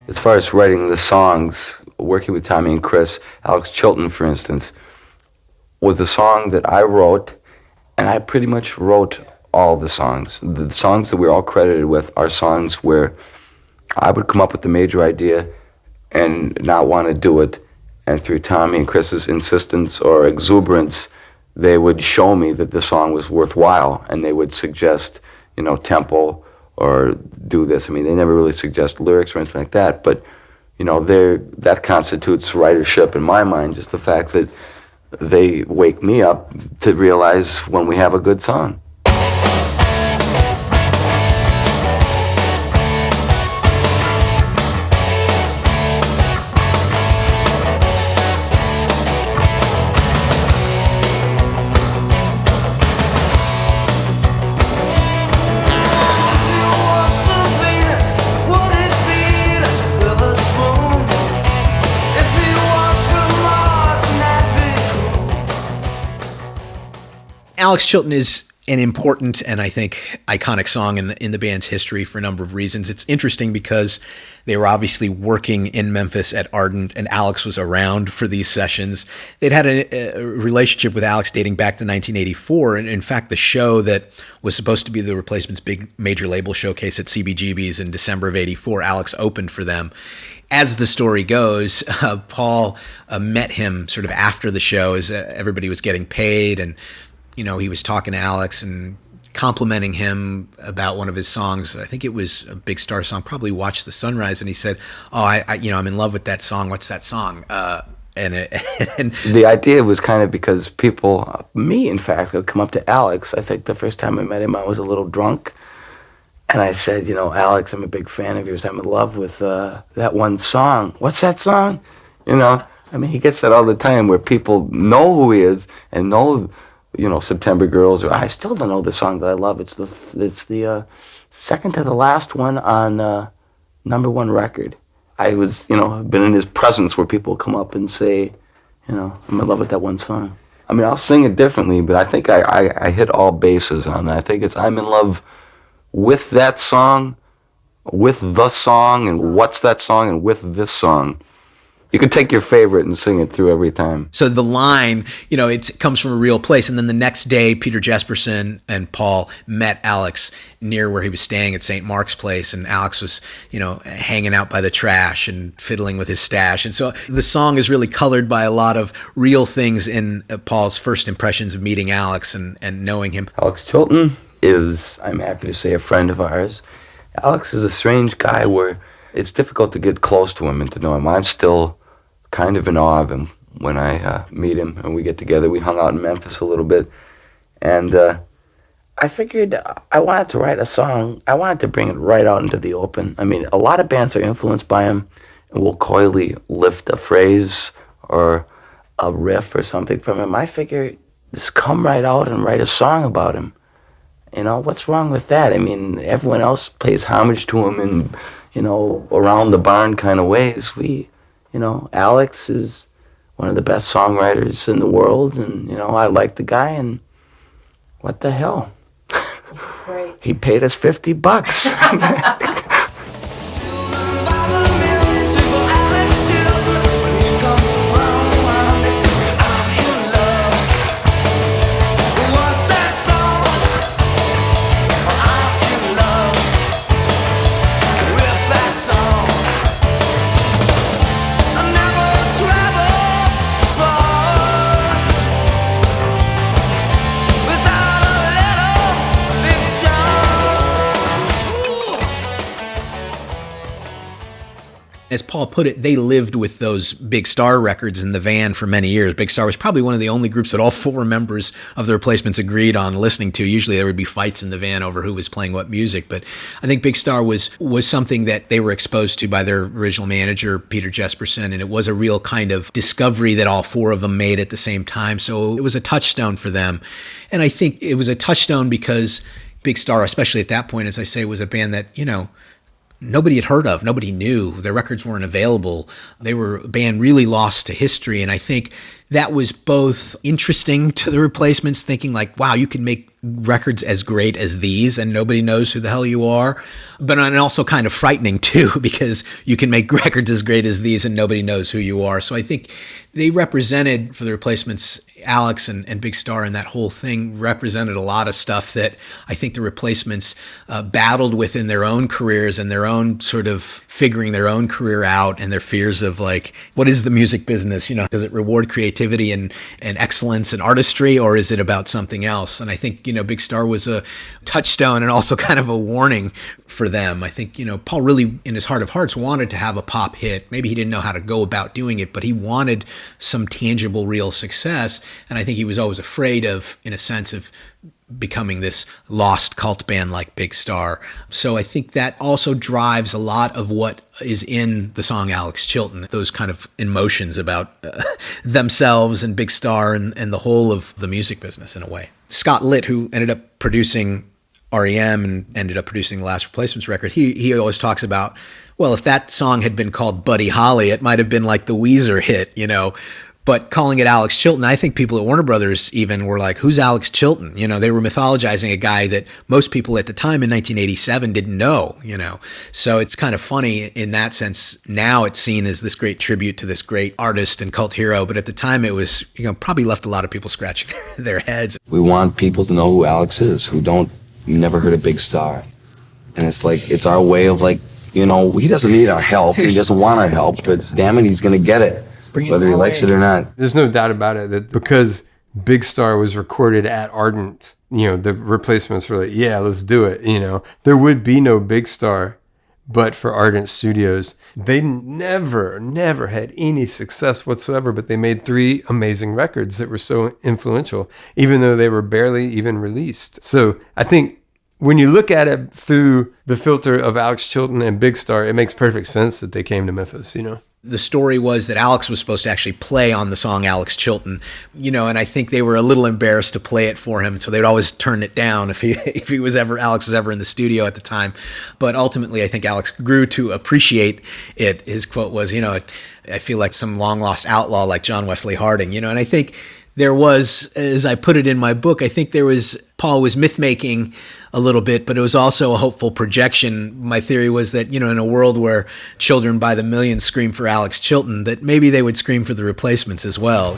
As far as writing the songs, working with Tommy and Chris, Alex Chilton, for instance, was a song that I wrote, and I pretty much wrote all the songs. The songs that we're all credited with are songs where I would come up with the major idea and not want to do it, and through Tommy and Chris's insistence or exuberance, they would show me that the song was worthwhile, and they would suggest, tempo or do this. I mean, they never really suggest lyrics or anything like that, but, that constitutes writership in my mind, just the fact that they wake me up to realize when we have a good song. Alex Chilton is an important and I think iconic song in the band's history for a number of reasons. It's interesting because they were obviously working in Memphis at Ardent, and Alex was around for these sessions. They'd had a relationship with Alex dating back to 1984, and in fact, the show that was supposed to be the Replacement's big major label showcase at CBGB's in December of '84, Alex opened for them. As the story goes, Paul met him sort of after the show as everybody was getting paid, and he was talking to Alex and complimenting him about one of his songs. I think it was a Big Star song, probably Watch the Sunrise. And he said, I'm in love with that song. What's that song? And the idea was kind of because people, me in fact, would come up to Alex. I think the first time I met him, I was a little drunk. And I said, Alex, I'm a big fan of yours. I'm in love with that one song. What's that song? He gets that all the time where people know who he is and know September Girls, or I still don't know the song that I love. It's the second to the last one on number one record. I was, been in his presence where people come up and say, I'm in love with that one song. I'll sing it differently, but I think I hit all bases on that. I think it's I'm in love with that song, with the song, and what's that song, and with this song. You could take your favorite and sing it through every time. So the line, it comes from a real place. And then the next day, Peter Jesperson and Paul met Alex near where he was staying at St. Mark's Place. And Alex was, hanging out by the trash and fiddling with his stash. And so the song is really colored by a lot of real things in Paul's first impressions of meeting Alex and knowing him. Alex Chilton is, I'm happy to say, a friend of ours. Alex is a strange guy where it's difficult to get close to him and to know him. I'm still kind of in awe of him when I meet him and we get together. We hung out in Memphis a little bit, and I figured I wanted to write a song. I wanted to bring it right out into the open. A lot of bands are influenced by him and will coyly lift a phrase or a riff or something from him. I figured just come right out and write a song about him. What's wrong with that? Everyone else pays homage to him in around the barn kind of ways. Alex is one of the best songwriters in the world, and, I like the guy, and what the hell? That's great. He paid us $50. As Paul put it, they lived with those Big Star records in the van for many years. Big Star was probably one of the only groups that all four members of the Replacements agreed on listening to. Usually there would be fights in the van over who was playing what music, but I think Big Star was something that they were exposed to by their original manager, Peter Jesperson, and it was a real kind of discovery that all four of them made at the same time. So it was a touchstone for them. And I think it was a touchstone because Big Star, especially at that point, as I say, was a band that, nobody had heard of, nobody knew. Their records weren't available. They were a band really lost to history. And I think that was both interesting to the Replacements, thinking like, wow, you can make records as great as these and nobody knows who the hell you are. But and also kind of frightening too, because you can make records as great as these and nobody knows who you are. So I think they represented, for the Replacements, Alex and Big Star and that whole thing represented a lot of stuff that I think the Replacements battled with in their own careers and their own sort of figuring their own career out, and their fears of like, what is the music business? You know, does it reward creativity and excellence and artistry, or is it about something else? And I think, you know, Big Star was a touchstone and also kind of a warning for them. I think, you know, Paul really, in his heart of hearts, wanted to have a pop hit. Maybe he didn't know how to go about doing it, but he wanted some tangible, real success. And I think he was always afraid of, in a sense, of becoming this lost cult band like Big Star. So I think that also drives a lot of what is in the song Alex Chilton, those kind of emotions about themselves and Big Star and the whole of the music business in a way. Scott Litt, who ended up producing REM and ended up producing the last Replacements record, he always talks about, well, if that song had been called Buddy Holly, it might have been like the Weezer hit, you know. But calling it Alex Chilton, I think people at Warner Brothers even were like, who's Alex Chilton? You know, they were mythologizing a guy that most people at the time in 1987 didn't know, you know. So it's kind of funny in that sense. Now it's seen as this great tribute to this great artist and cult hero. But at the time it was, you know, probably left a lot of people scratching their heads. We want people to know who Alex is, who never heard of Big Star. And it's like, it's our way of like, you know, he doesn't need our help. He doesn't want our help, but damn it, he's going to get it. Whether he likes it or not. There's no doubt about it that because Big Star was recorded at Ardent, you know, the Replacements were like, yeah, let's do it. You know, there would be no Big Star but for Ardent Studios. They never had any success whatsoever, but they made 3 amazing records that were so influential, even though they were barely even released. So I think when you look at it through the filter of Alex Chilton and Big Star, it makes perfect sense that they came to Memphis, you know. The story was that Alex was supposed to actually play on the song Alex Chilton, you know, and I think they were a little embarrassed to play it for him, so they'd always turn it down if Alex was ever in the studio at the time. But ultimately, I think Alex grew to appreciate it. His quote was, you know, I feel like some long lost outlaw like John Wesley Harding, you know, and I think there was, as I put it in my book, I think Paul was myth-making a little bit, but it was also a hopeful projection. My theory was that, you know, in a world where children by the millions scream for Alex Chilton, that maybe they would scream for the Replacements as well.